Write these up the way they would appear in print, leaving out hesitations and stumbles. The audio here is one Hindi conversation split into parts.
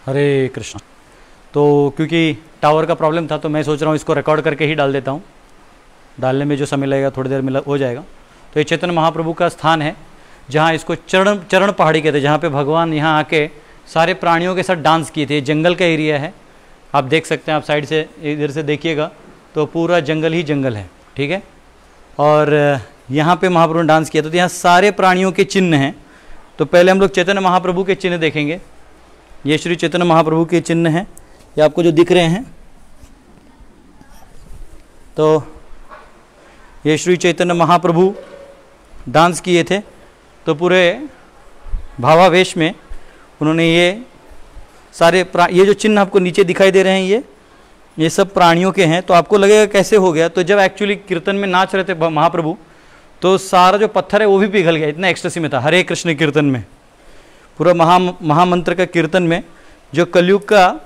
हरे कृष्ण। तो क्योंकि टावर का प्रॉब्लम था तो मैं सोच रहा हूँ इसको रिकॉर्ड करके ही डाल देता हूँ। डालने में जो समय लगेगा थोड़ी देर में हो जाएगा। तो ये चैतन्य महाप्रभु का स्थान है जहाँ इसको चरण पहाड़ी कहते हैं, जहाँ पे भगवान यहाँ आके सारे प्राणियों के साथ डांस किए थे। जंगल का एरिया है, आप देख सकते हैं, आप साइड से इधर से देखिएगा तो पूरा जंगल ही जंगल है, ठीक है। और यहाँ पे महाप्रभु ने डांस किया, तो यहाँ सारे प्राणियों के चिन्ह हैं। तो पहले हम लोग चैतन्य महाप्रभु के चिन्ह देखेंगे। ये श्री चैतन्य महाप्रभु के चिन्ह हैं, ये आपको जो दिख रहे हैं। तो ये श्री चैतन्य महाप्रभु डांस किए थे, तो पूरे भावावेश में उन्होंने ये सारे ये जो चिन्ह आपको नीचे दिखाई दे रहे हैं ये सब प्राणियों के हैं। तो आपको लगेगा कैसे हो गया, तो जब एक्चुअली कीर्तन में नाच रहे थे महाप्रभु तो सारा जो पत्थर है वो भी पिघल गया, इतना एक्सटेसी में था। हरे कृष्ण कीर्तन में, पूरा महामंत्र का कीर्तन में जो कलयुग का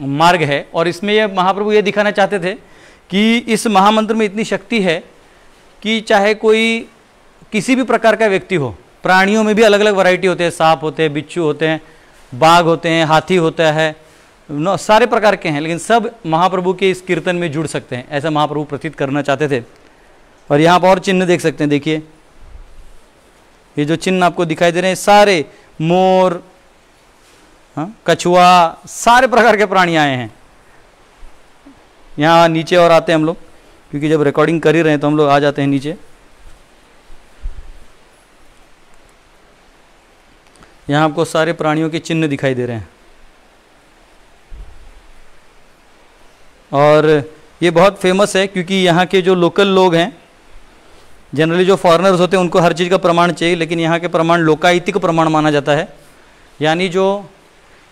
मार्ग है, और इसमें ये महाप्रभु ये दिखाना चाहते थे कि इस महामंत्र में इतनी शक्ति है कि चाहे कोई किसी भी प्रकार का व्यक्ति हो, प्राणियों में भी अलग अलग वैरायटी होते हैं, सांप होते हैं, बिच्छू होते हैं, बाघ होते हैं, हाथी होता है, सारे प्रकार के हैं, लेकिन सब महाप्रभु के इस कीर्तन में जुड़ सकते हैं, ऐसा महाप्रभु प्रतीत करना चाहते थे। और यहाँ पर और चिन्ह देख सकते हैं, देखिए ये जो चिन्ह आपको दिखाई दे रहे हैं सारे मोर, कछुआ, सारे प्रकार के प्राणी आए हैं। यहाँ नीचे और आते हैं हम लोग, क्योंकि जब रिकॉर्डिंग कर ही रहे हैं तो हम लोग आ जाते हैं नीचे। यहाँ आपको सारे प्राणियों के चिन्ह दिखाई दे रहे हैं। और ये बहुत फेमस है क्योंकि यहाँ के जो लोकल लोग हैं, जनरली जो फॉरेनर्स होते हैं उनको हर चीज़ का प्रमाण चाहिए, लेकिन यहाँ के प्रमाण लोकायतिक प्रमाण माना जाता है। यानी जो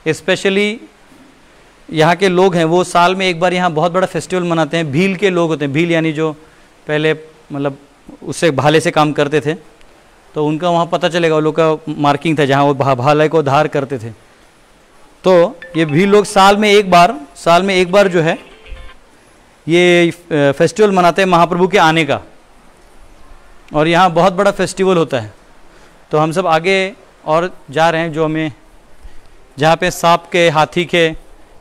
स्पेशली यहाँ के लोग हैं वो साल में एक बार यहाँ बहुत बड़ा फेस्टिवल मनाते हैं। भील के लोग होते हैं, भील यानी जो पहले मतलब उससे भाले से काम करते थे, तो उनका वहाँ पता चलेगा, वो लोग का मार्किंग था जहाँ वो भाले को धार करते थे। तो ये भील लोग साल में एक बार जो है ये फेस्टिवल मनाते हैं महाप्रभु के आने का, और यहाँ बहुत बड़ा फेस्टिवल होता है। तो हम सब आगे और जा रहे हैं, जो हमें जहाँ पे सांप के, हाथी के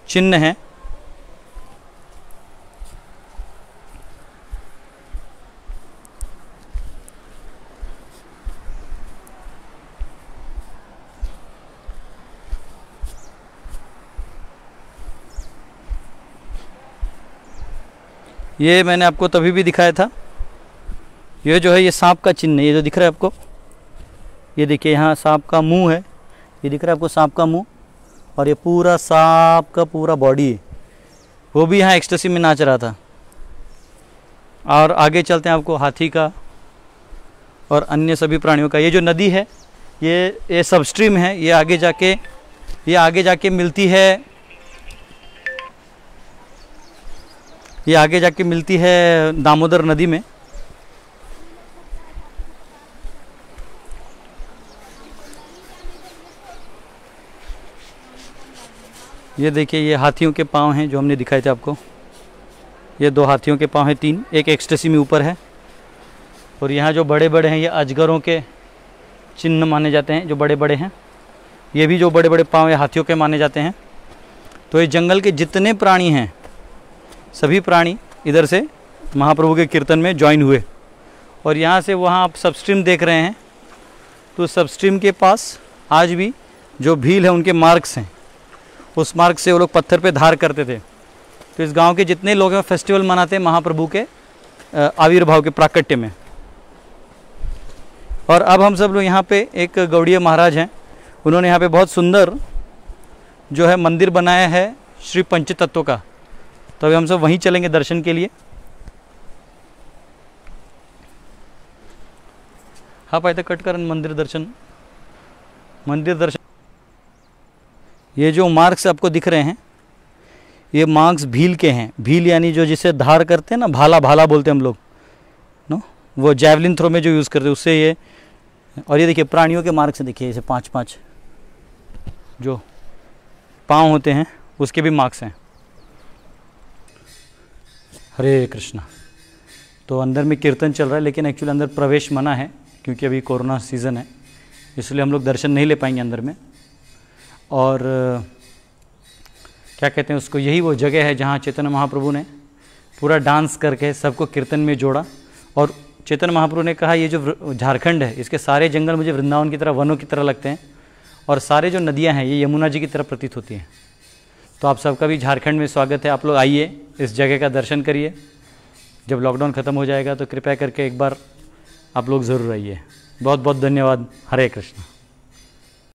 चिन्ह हैं। ये मैंने आपको तभी भी दिखाया था, ये जो है ये सांप का चिन्ह है, ये जो दिख रहा है आपको, ये देखिए यहाँ सांप का मुंह है, ये दिख रहा है आपको सांप का मुंह, और ये पूरा सांप का पूरा बॉडी है, वो भी यहाँ एक्सटेसी में नाच रहा था। और आगे चलते हैं आपको हाथी का और अन्य सभी प्राणियों का। ये जो नदी है ये सब स्ट्रीम है, ये आगे जाके मिलती है, ये आगे जाके मिलती है दामोदर नदी में। ये देखिए ये हाथियों के पाँव हैं जो हमने दिखाए थे आपको, ये 2 हाथियों के पाँव हैं, 3, एक एक्सटेसी में ऊपर है। और यहाँ जो बड़े बड़े हैं ये अजगरों के चिन्ह माने जाते हैं, जो बड़े बड़े हैं, ये भी जो बड़े बड़े पाँव है हाथियों के माने जाते हैं। तो ये जंगल के जितने प्राणी हैं सभी प्राणी इधर से महाप्रभु के कीर्तन में ज्वाइन हुए। और यहाँ से वहाँ आप सब स्ट्रीम देख रहे हैं, तो सब स्ट्रीम के पास आज भी जो भील है उनके मार्क्स हैं, उस मार्ग से वो लोग पत्थर पे धार करते थे। तो इस गांव के जितने लोग हैं फेस्टिवल मनाते हैं महाप्रभु के आविर्भाव के प्राकट्य में। और अब हम सब लोग यहाँ पे एक गौड़ीय महाराज हैं, उन्होंने यहाँ पे बहुत सुंदर जो है मंदिर बनाया है श्री पंचतत्व का। तो अभी हम सब वहीं चलेंगे दर्शन के लिए। हाँ पाए कट कर मंदिर दर्शन। ये जो मार्क्स आपको दिख रहे हैं ये मार्क्स भील के हैं। भील यानी जो जिसे धार करते हैं ना, भाला बोलते हैं हम लोग नो, वो जैवलिन थ्रो में जो यूज़ करते हैं उससे ये। और ये देखिए प्राणियों के मार्क्स हैं, देखिए ऐसे 5-5 जो पाँव होते हैं उसके भी मार्क्स हैं। हरे कृष्णा। तो अंदर में कीर्तन चल रहा है, लेकिन एक्चुअली अंदर प्रवेश मना है क्योंकि अभी कोरोना सीज़न है, इसलिए हम लोग दर्शन नहीं ले पाएंगे अंदर में। और क्या कहते हैं उसको, यही वो जगह है जहाँ चैतन्य महाप्रभु ने पूरा डांस करके सबको कीर्तन में जोड़ा। और चैतन्य महाप्रभु ने कहा ये जो झारखंड है इसके सारे जंगल मुझे वृंदावन की तरह, वनों की तरह लगते हैं, और सारे जो नदियाँ हैं ये यमुना जी की तरह प्रतीत होती हैं। तो आप सबका भी झारखंड में स्वागत है, आप लोग आइए, इस जगह का दर्शन करिए। जब लॉकडाउन ख़त्म हो जाएगा तो कृपया करके एक बार आप लोग ज़रूर आइए। बहुत बहुत धन्यवाद। हरे कृष्ण।